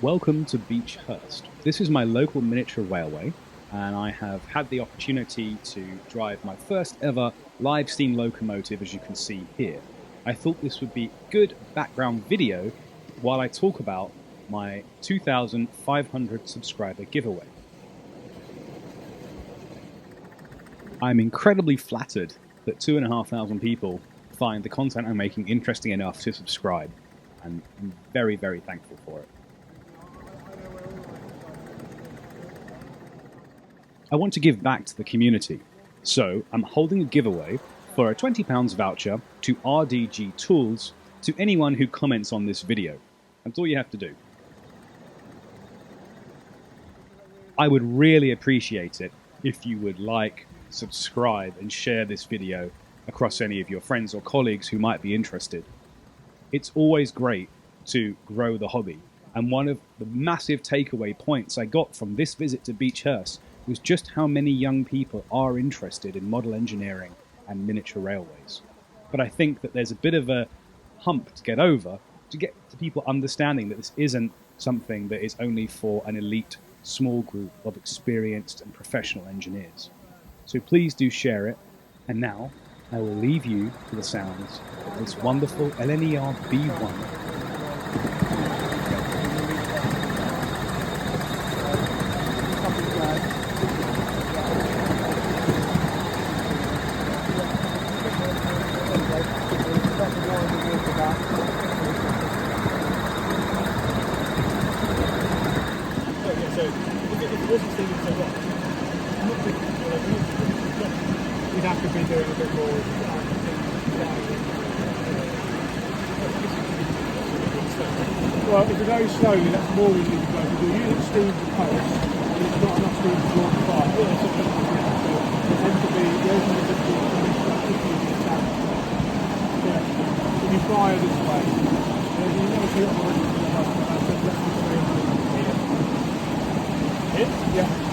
Welcome to Beechhurst. This is my local miniature railway, and I have had the opportunity to drive my first ever live steam locomotive, as you can see here. I thought this would be good background video while I talk about my 2,500 subscriber giveaway. I'm incredibly flattered that 2,500 people find the content I'm making interesting enough to subscribe, and I'm very, very thankful for it. I want to give back to the community, so I'm holding a giveaway for a £20 voucher to RDG Tools to anyone who comments on this video. That's all you have to do. I would really appreciate it if you would like, subscribe, and share this video across any of your friends or colleagues who might be interested. It's always great to grow the hobby, and one of the massive takeaway points I got from this visit to Beechhurst was just how many young people are interested in model engineering and miniature railways. But I think that there's a bit of a hump to get over to get to people understanding that this isn't something that is only for an elite small group of experienced and professional engineers. So please do share it, and now I will leave you to the sounds of this wonderful LNER B1. We'd have to be doing a bit more. Well, if it goes slowly, that's more we need to go. If you use steam to post, and it's not enough steam to launch fire. It tends to be the ultimate when you fire this way, you never see it on the Yeah.